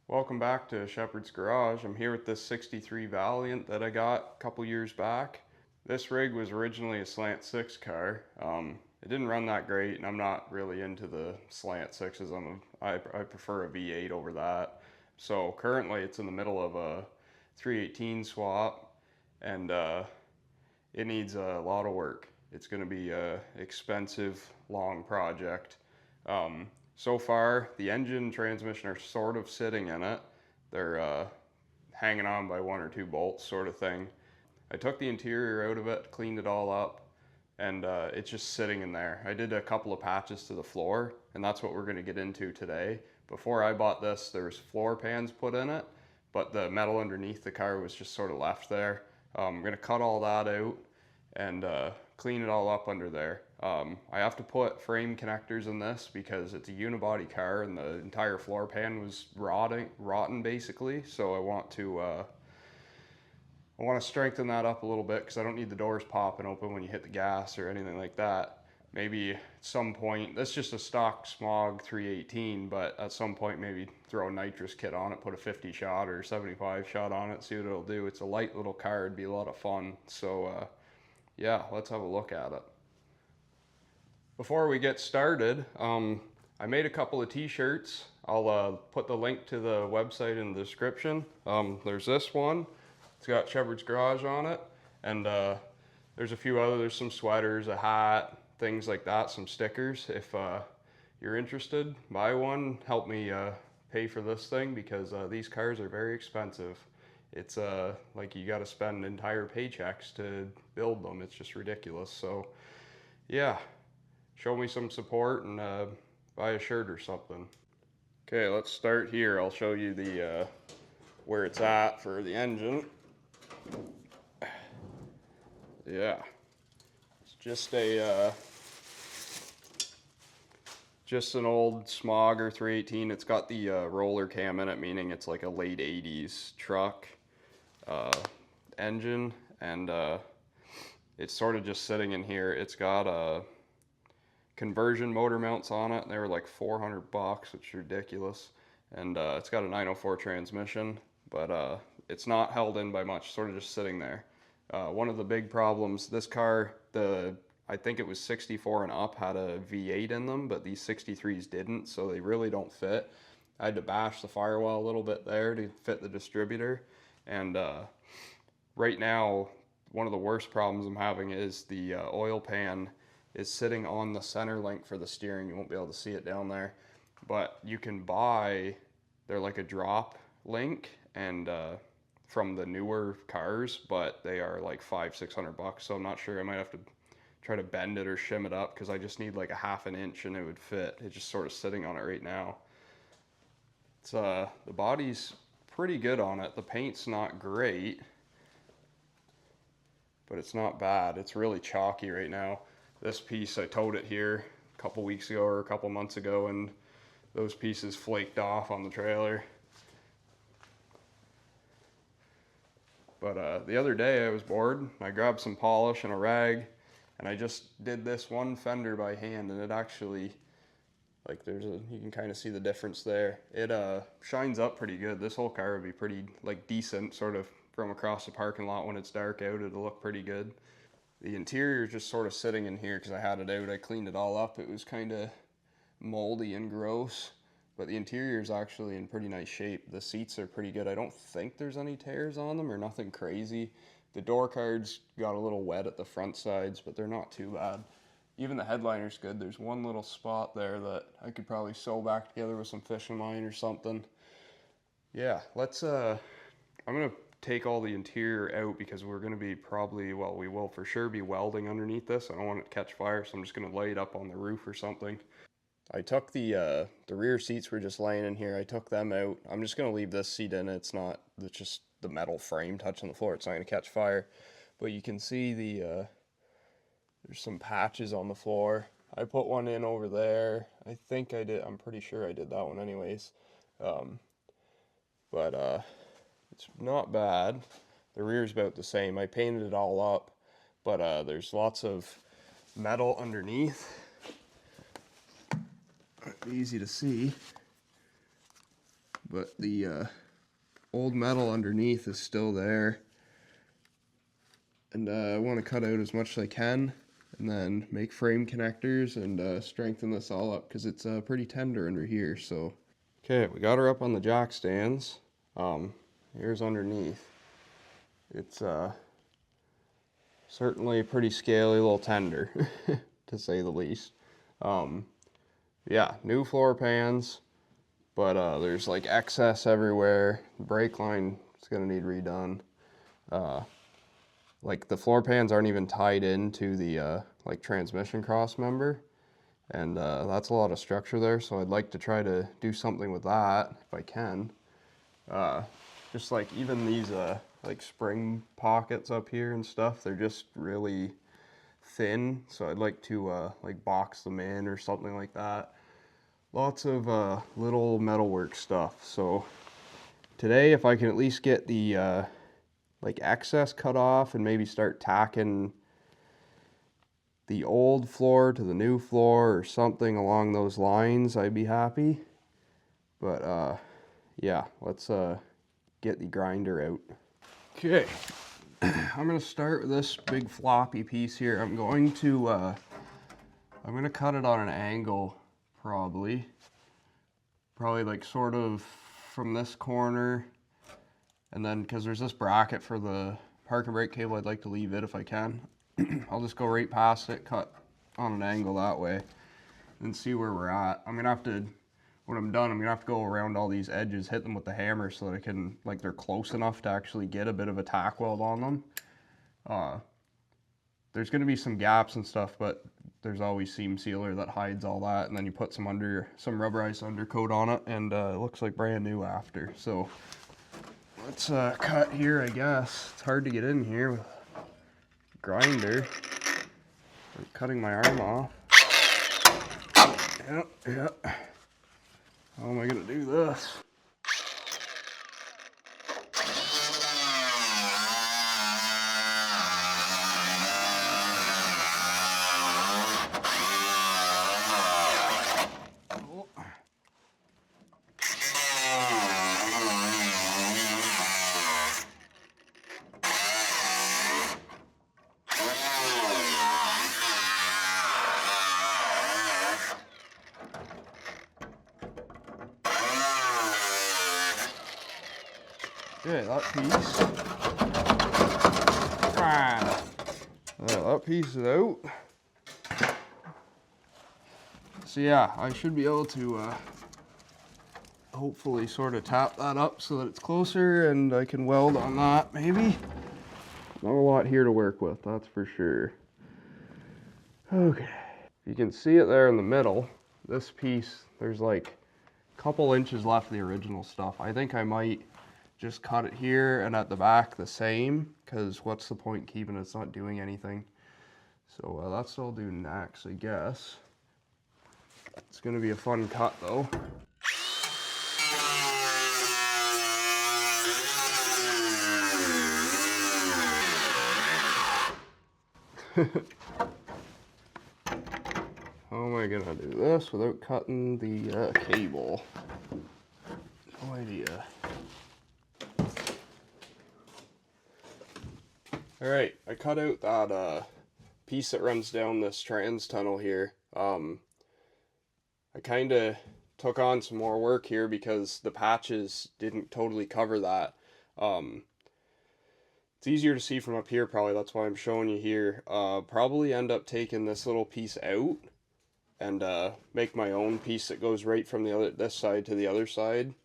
Welcome back to Shepherd's Garage. I'm here with this 63 Valiant that I got a couple years back. This rig was originally a slant 6 car. It didn't run that great, and I'm not really into the slant 6s. I prefer a V8 over that. So currently it's in the middle of a 318 swap, and it needs a lot of work. It's going to be a expensive, long project. So far, the engine and transmission are sort of sitting in it. They're hanging on by 1 or 2 bolts, sort of thing. I took the interior out of it, cleaned it all up, and it's just sitting in there. I did a couple of patches to the floor, and that's what we're going to get into today. Before I bought this, there was floor pans put in it, but the metal underneath the car was just sort of left there. I'm going to cut all that out and clean it all up under there. I have to put frame connectors in this because it's a unibody car and the entire floor pan was rotten basically. So I want to strengthen that up a little bit because I don't need the doors popping open when you hit the gas or anything like that. Maybe at some point, that's just a stock Smog 318, but at some point maybe throw a nitrous kit on it, put a 50 shot or 75 shot on it, see what it'll do. It's a light little car, it'd be a lot of fun. So yeah, let's have a look at it. Before we get started, I made a couple of t-shirts. I'll put the link to the website in the description. There's this one. It's got Shepherd's Garage on it. And there's a few others, some sweaters, a hat, things like that, some stickers. If you're interested, buy one. Help me pay for this thing because these cars are very expensive. It's like you got to spend entire paychecks to build them. It's just ridiculous. So yeah, show me some support and buy a shirt or something. Okay, let's start here. I'll show you the where it's at for the engine. Yeah, it's just a just an old Smog or 318. It's got the roller cam in it, meaning it's like a late 80s truck engine, and it's sort of just sitting in here. It's got conversion motor mounts on it. They were like $400, which is ridiculous. And it's got a 904 transmission, but it's not held in by much, sort of just sitting there. One of the big problems, this car, I think it was 64 and up, had a V8 in them, but these 63s didn't, so they really don't fit. I had to bash the firewall a little bit there to fit the distributor. And right now, one of the worst problems I'm having is the oil pan is sitting on the center link for the steering. You won't be able to see it down there, but you can buy, they're like a drop link, and from the newer cars, but they are like $500-600. So I'm not sure. I might have to try to bend it or shim it up because I just need like a ½ an inch and it would fit. It's just sort of sitting on it right now. It's the body's pretty good on it. The paint's not great, but it's not bad. It's really chalky right now. This piece, I towed it here a couple weeks ago or a couple months ago, and those pieces flaked off on the trailer. But the other day I was bored. I grabbed some polish and a rag, and I just did this one fender by hand, and it actually, like, you can kind of see the difference there. It shines up pretty good. This whole car would be pretty, like, decent, sort of from across the parking lot when it's dark out. It'll look pretty good. The interior is just sort of sitting in here because I had it out. I cleaned it all up. It was kind of moldy and gross, but the interior is actually in pretty nice shape. The seats are pretty good. I don't think there's any tears on them or nothing crazy. The door cards got a little wet at the front sides, but they're not too bad. Even the headliner's good. There's one little spot there that I could probably sew back together with some fishing line or something. Yeah, let's, I'm gonna take all the interior out because we're going to be probably, well, we will for sure be welding underneath this. I don't want it to catch fire, so I'm just going to lay it up on the roof or something. I took the rear seats were just laying in here. I took them out. I'm just going to leave this seat in. It's just the metal frame touching the floor. It's not going to catch fire. But you can see there's some patches on the floor. I put one in over there. I think I did. I'm pretty sure I did that one anyways. But it's not bad. The rear's about the same. I painted it all up, but there's lots of metal underneath. Easy to see. but the old metal underneath is still there. And I want to cut out as much as I can and then make frame connectors and strengthen this all up because it's pretty tender under here. So, okay, we got her up on the jack stands. Here's underneath. It's certainly pretty scaly, a little tender, to say the least. Yeah, new floor pans, but there's like excess everywhere. The brake line is gonna need redone. Like the floor pans aren't even tied into the like transmission cross member, and that's a lot of structure there. So I'd like to try to do something with that if I can. Just like even these like spring pockets up here and stuff, they're just really thin. So I'd like to like box them in or something like that. Lots of little metalwork stuff. So today, if I can at least get the like excess cut off and maybe start tacking the old floor to the new floor or something along those lines, I'd be happy. But yeah, let's get the grinder out. Okay, I'm gonna start with this big floppy piece here. I'm gonna cut it on an angle, probably like sort of from this corner, and then because there's this bracket for the park and brake cable, I'd like to leave it if I can. I'll just go right past it, cut on an angle that way, and see where we're at. I'm gonna have to, when I'm done, I'm gonna have to go around all these edges, hit them with the hammer so that I can, like, they're close enough to actually get a bit of a tack weld on them. There's gonna be some gaps and stuff, but there's always seam sealer that hides all that, and then you put some rubberized undercoat on it, and it looks like brand new after. So let's cut here, I guess. It's hard to get in here with a grinder. I'm cutting my arm off. Yep. How am I gonna do this? Okay, that piece. That piece is out. So yeah, I should be able to hopefully sort of tap that up so that it's closer and I can weld on that, maybe. Not a lot here to work with, that's for sure. Okay, you can see it there in the middle. This piece, there's like a couple inches left of the original stuff. I think I might just cut it here and at the back the same, because what's the point keeping it? It's not doing anything. So that's what I'll do next, I guess. It's gonna be a fun cut though. How am I gonna do this without cutting the cable? No idea. Alright, I cut out that piece that runs down this trans tunnel here. I kind of took on some more work here because the patches didn't totally cover that. It's easier to see from up here probably, that's why I'm showing you here. Probably end up taking this little piece out and make my own piece that goes right from this side to the other side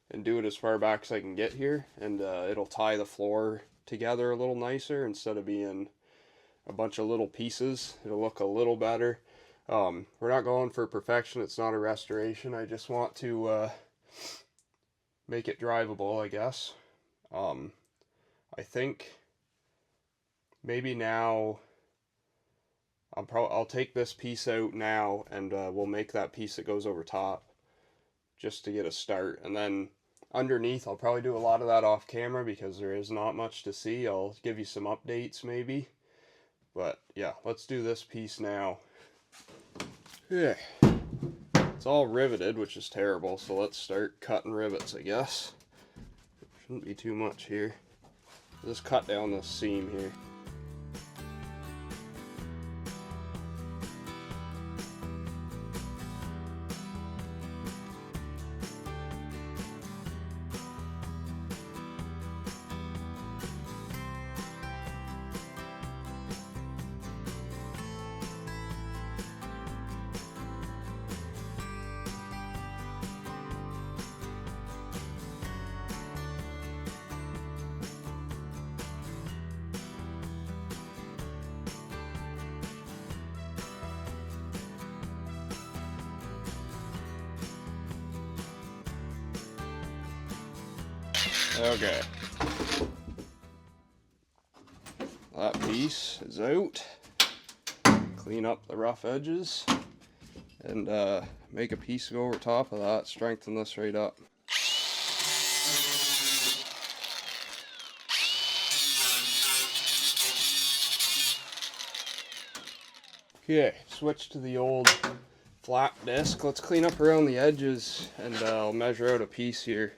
and do it as far back as I can get here, and it'll tie the floor together a little nicer instead of being a bunch of little pieces. It'll look a little better. We're not going for perfection, it's not a restoration. I just want to make it drivable, I guess. I think maybe now I'll take this piece out now, and we'll make that piece that goes over top just to get a start, and then underneath I'll probably do a lot of that off camera because there is not much to see. I'll give you some updates maybe, but yeah, let's do this piece now. Yeah, It's all riveted, which is terrible, so let's start cutting rivets, I guess. Shouldn't be too much here. Just cut down this seam here. Okay. That piece is out. Clean up the rough edges and make a piece go over top of that. Strengthen this right up. Okay, switch to the old flat disc. Let's clean up around the edges and I'll measure out a piece here.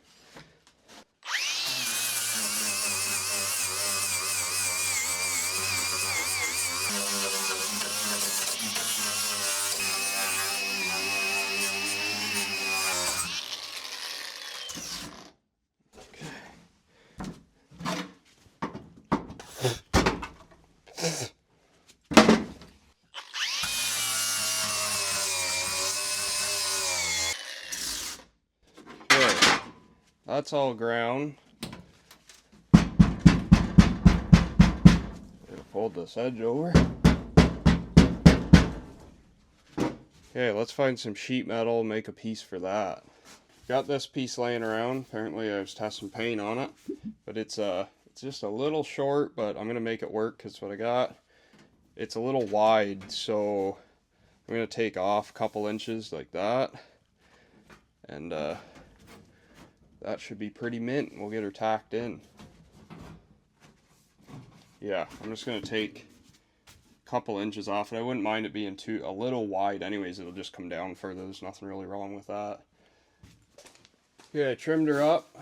That's all ground. Fold this edge over. Okay, let's find some sheet metal, make a piece for that. Got this piece laying around. Apparently I was testing paint on it, but it's just a little short, but I'm gonna make it work because what I got, it's a little wide, so I'm gonna take off a couple inches like that, and that should be pretty mint. We'll get her tacked in. Yeah, I'm just gonna take a couple inches off, and I wouldn't mind it being a little wide anyways. It'll just come down further. There's nothing really wrong with that. Okay, I trimmed her up.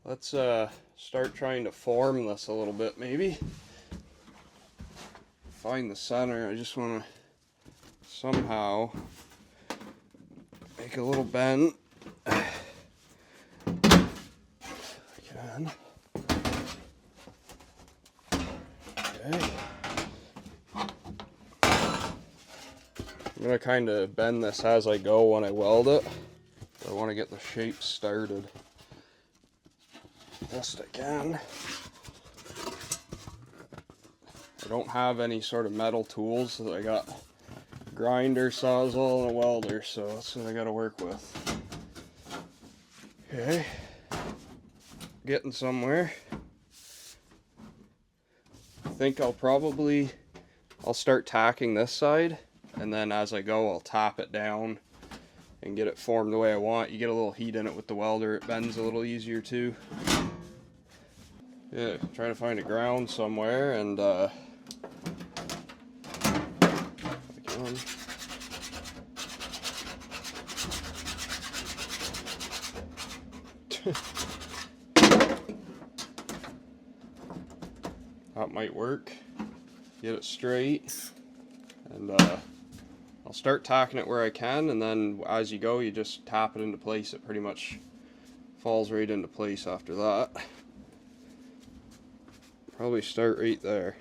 Let's start trying to form this a little bit, maybe. Find the center. I just want to somehow make a little bend. Okay. I'm going to kind of bend this as I go when I weld it. I want to get the shape started best I can. I don't have any sort of metal tools, so I got a grinder, sawzall, and a welder, so that's what I got to work with. Okay. Getting somewhere. I think I'll start tacking this side, and then as I go I'll tap it down and get it formed the way I want. You get a little heat in it with the welder, it bends a little easier too. Yeah, try to find a ground somewhere, and that might work. Get it straight, and I'll start tacking it where I can, and then as you go you just tap it into place. It pretty much falls right into place after that. Probably start right there.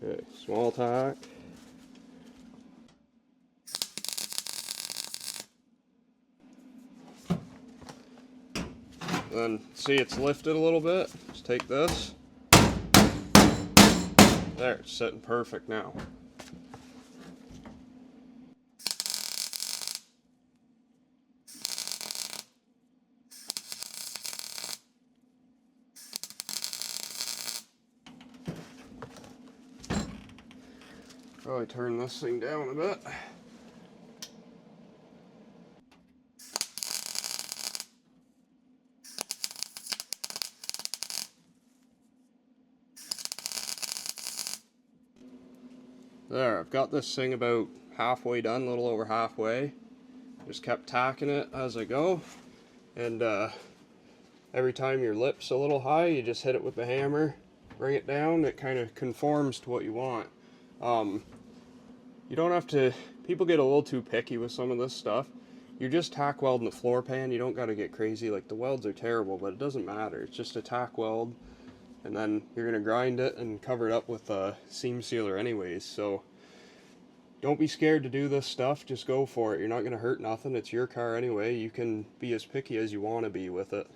Okay, small tack. Then see it's lifted a little bit. Just take this. There, it's sitting perfect now. Probably turn this thing down a bit. There, I've got this thing about halfway done, a little over halfway. Just kept tacking it as I go, and every time your lip's a little high, you just hit it with the hammer, bring it down, it kind of conforms to what you want. You don't have to, people get a little too picky with some of this stuff. You're just tack welding the floor pan, you don't got to get crazy. Like, the welds are terrible, but it doesn't matter. It's just a tack weld, and then you're going to grind it and cover it up with a seam sealer anyways. So don't be scared to do this stuff, just go for it. You're not going to hurt nothing. It's your car anyway. You can be as picky as you want to be with it.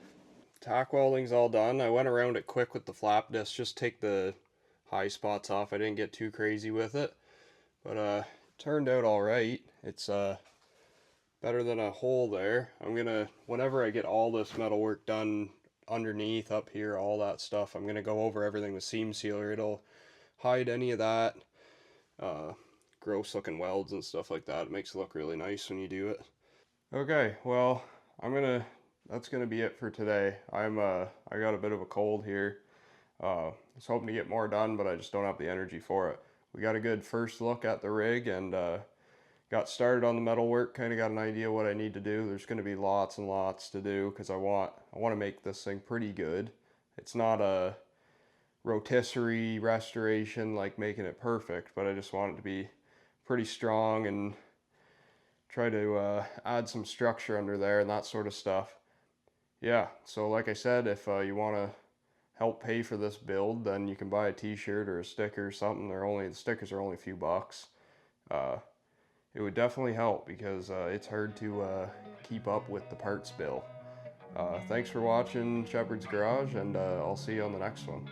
Tack welding's all done. I went around it quick with the flap disc, just take the high spots off. I didn't get too crazy with it, but it turned out all right. It's better than a hole there. I'm gonna, whenever I get all this metal work done underneath, up here, all that stuff, I'm gonna go over everything with seam sealer. It'll hide any of that gross looking welds and stuff like that. It makes it look really nice when you do it. Okay, well, that's gonna be it for today. I got a bit of a cold here. I was hoping to get more done, but I just don't have the energy for it. We got a good first look at the rig, and got started on the metal work, kind of got an idea what I need to do. There's going to be lots and lots to do because I want to make this thing pretty good. It's not a rotisserie restoration like making it perfect, but I just want it to be pretty strong and try to add some structure under there and that sort of stuff. Yeah, so like I said, if you want to help pay for this build, then you can buy a t-shirt or a sticker or something. The stickers are only a few bucks. It would definitely help because it's hard to keep up with the parts bill. Thanks for watching Shepherd's Garage, and I'll see you on the next one.